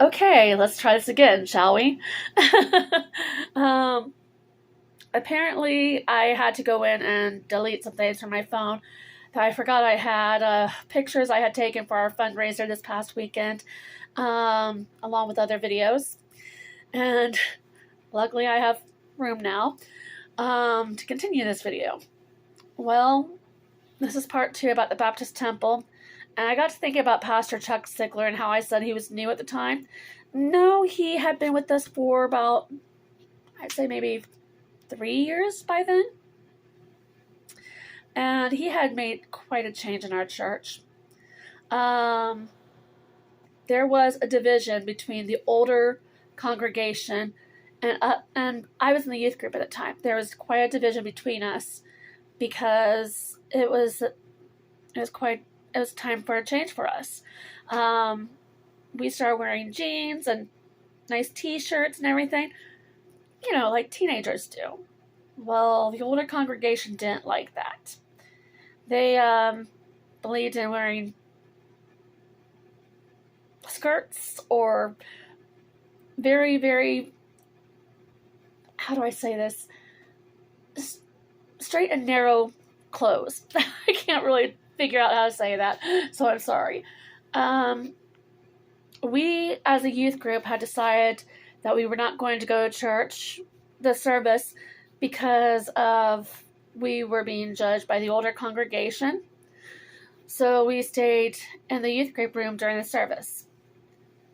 Okay, let's try this again, shall we? um, Apparently, I had to go in and delete some things from my phone that I forgot I had. Pictures I had taken for our fundraiser this past weekend, along with other videos. And luckily, I have room now to continue this video. Well, this is part 2 about the Baptist Temple. And I got to thinking about Pastor Chuck Sigler and how I said he was new at the time. No, he had been with us for about, I'd say maybe 3 years by then. And he had made quite a change in our church. There was a division between the older congregation and I was in the youth group at the time. There was quite a division between us because it was time for a change for us. We started wearing jeans and nice t-shirts and everything, like teenagers do. Well, the older congregation didn't like that. They believed in wearing skirts or very, very, how do I say this? Straight and narrow clothes. I can't really figure out how to say that, so I'm sorry. We, as a youth group, had decided that we were not going to go to church, the service, because of we were being judged by the older congregation. So we stayed in the youth group room during the service.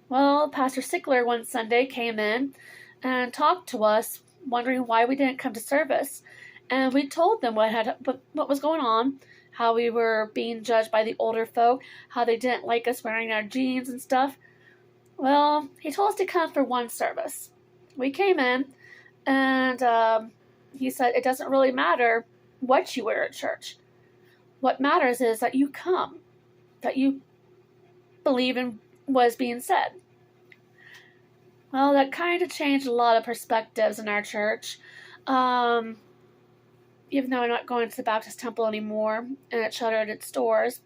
Well, Pastor Sigler one Sunday came in and talked to us, wondering why we didn't come to service. And we told them what was going on, how we were being judged by the older folk, how they didn't like us wearing our jeans and stuff. Well, he told us to come for one service. We came in, and he said it doesn't really matter what you wear at church. What matters is that you come, that you believe in what is being said. Well, that kind of changed a lot of perspectives in our church. Even though I'm not going to the Baptist Temple anymore, and it shuttered its doors.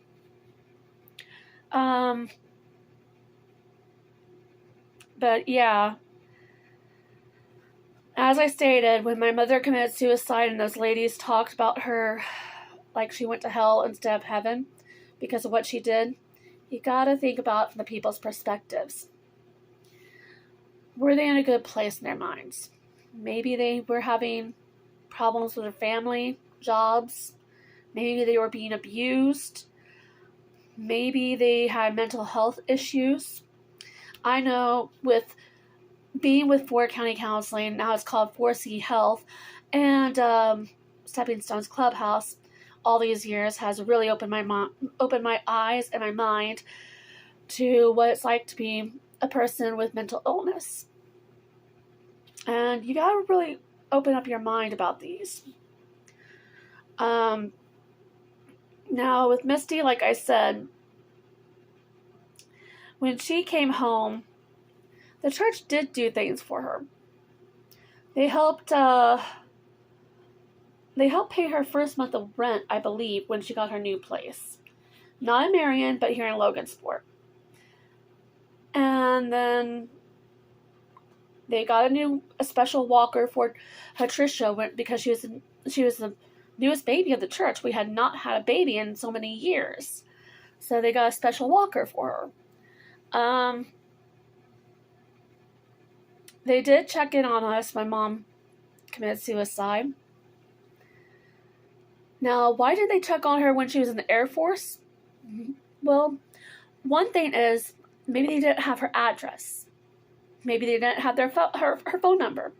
But yeah, as I stated, when my mother committed suicide and those ladies talked about her like she went to hell instead of heaven because of what she did, you gotta think about it from the people's perspectives. Were they in a good place in their minds? Maybe they were having problems with their family, jobs. Maybe they were being abused. Maybe they had mental health issues. I know with being with Ford County Counseling, now it's called 4C Health, and Stepping Stones Clubhouse, all these years has really opened my eyes and my mind to what it's like to be a person with mental illness. And you gotta really open up your mind about these. Now with Misty, like I said, when she came home, the church did do things for her. They helped pay her first month of rent, I believe, when she got her new place. Not in Marion, but here in Logansport. And then they got a special walker for Patricia because she was the newest baby of the church. We had not had a baby in so many years. So they got a special walker for her. They did check in on us. My mom committed suicide. Now, why did they check on her when she was in the Air Force? Well, one thing is, maybe they didn't have her address. Maybe they didn't have her phone number.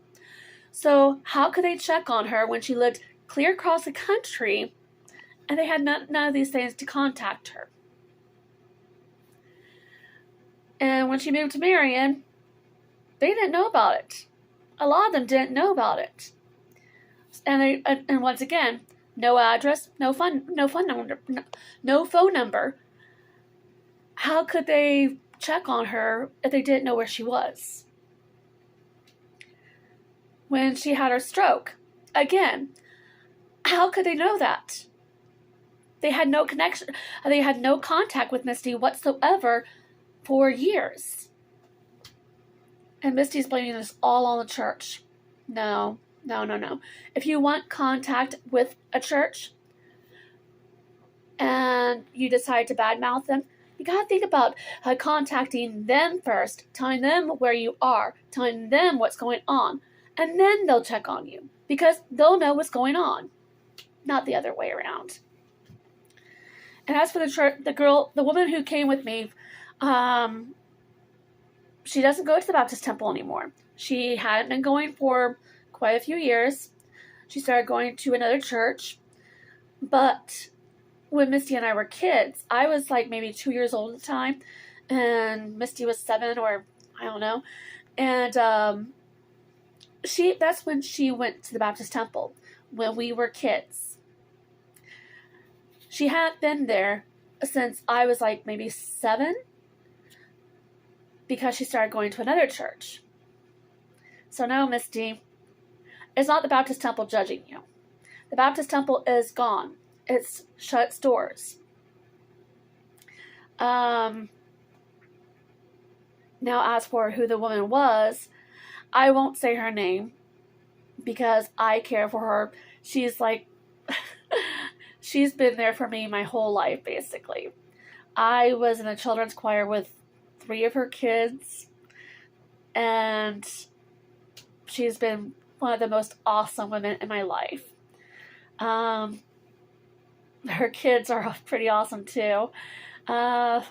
So how could they check on her when she lived clear across the country and they had none of these things to contact her? And when she moved to Marion, they didn't know about it. A lot of them didn't know about it. And once again, no address, no phone number. How could they check on her if they didn't know where she was? When she had her stroke, again, how could they know that? They had no connection. They had no contact with Misty whatsoever for years. And Misty's blaming this all on the church. No, no, no, no. If you want contact with a church and you decide to badmouth them, you gotta think about contacting them first, telling them where you are, telling them what's going on, and then they'll check on you because they'll know what's going on, not the other way around. And as for the church, the woman who came with me, she doesn't go to the Baptist temple anymore. She hadn't been going for quite a few years. She started going to another church, but when Misty and I were kids, I was like maybe 2 years old at the time, and Misty was 7, or I don't know. And that's when she went to the Baptist temple when we were kids. She hadn't been there since I was like maybe 7, because she started going to another church. So no, Misty, it's not the Baptist temple judging you. The Baptist temple is gone. It's shut its doors. Now, as for who the woman was, I won't say her name because I care for her. She's like, she's been there for me my whole life, basically. I was in a children's choir with 3 of her kids, and she's been one of the most awesome women in my life. Her kids are pretty awesome too. There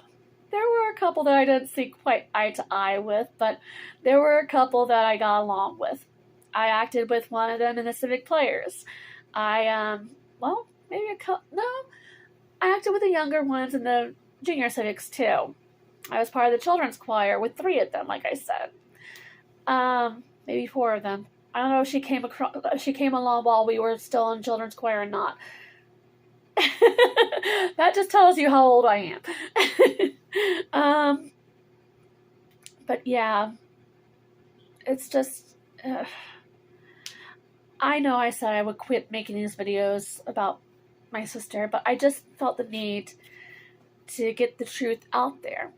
were a couple that I didn't see quite eye to eye with, but there were a couple that I got along with. I acted with one of them in the Civic Players. I acted with the younger ones in the Junior Civics too. I was part of the children's choir with 3 of them, like I said. Maybe 4 of them. I don't know if she came along while we were still in children's choir or not. That just tells you how old I am. But yeah, it's just, I know I said I would quit making these videos about my sister, but I just felt the need to get the truth out there.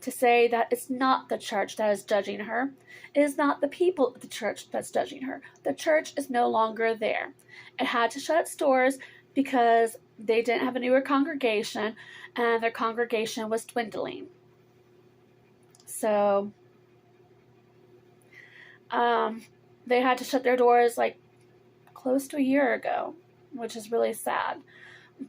To say that it's not the church that is judging her. It is not the people at the church that's judging her. The church is no longer there. It had to shut its doors because they didn't have a newer congregation, and their congregation was dwindling. So, they had to shut their doors like close to a year ago, which is really sad.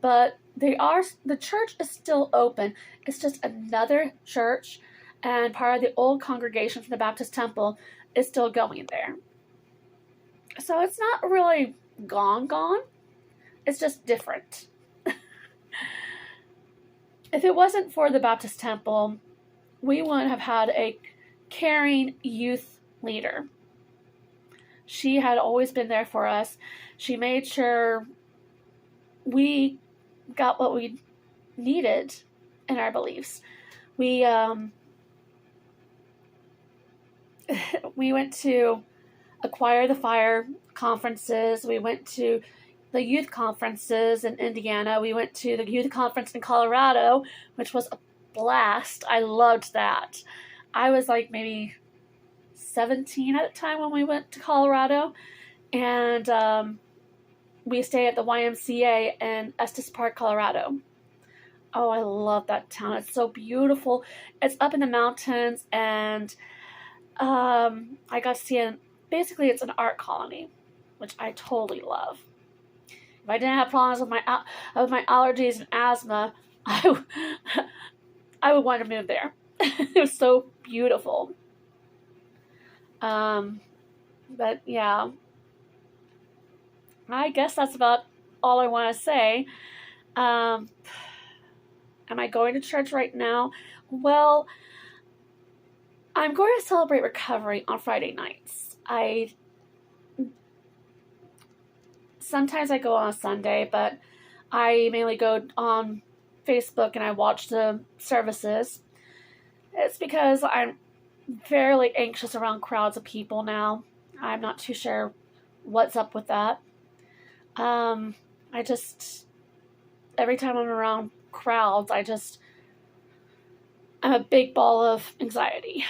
But the church is still open. It's just another church, and part of the old congregation from the Baptist temple is still going there. So it's not really gone. It's just different. If it wasn't for the Baptist temple, we wouldn't have had a caring youth leader. She had always been there for us. She made sure we got what we needed in our beliefs. We went to Acquire the Fire conferences. We went to the youth conferences in Indiana. We went to the youth conference in Colorado, which was a blast. I loved that. I was like maybe 17 at the time when we went to Colorado, and we stayed at the YMCA in Estes Park, Colorado. Oh, I love that town. It's so beautiful. It's up in the mountains, and I got to see basically it's an art colony, which I totally love. If I didn't have problems with my allergies and asthma, I would want to move there. It was so beautiful. But yeah, I guess that's about all I want to say. Am I going to church right now? Well, I'm going to celebrate recovery on Friday nights. Sometimes I go on a Sunday, but I mainly go on Facebook and I watch the services. It's because I'm fairly anxious around crowds of people now. I'm not too sure what's up with that. Every time I'm around crowds, I'm a big ball of anxiety.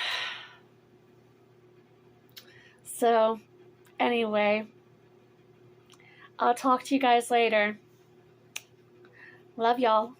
So, anyway, I'll talk to you guys later. Love y'all.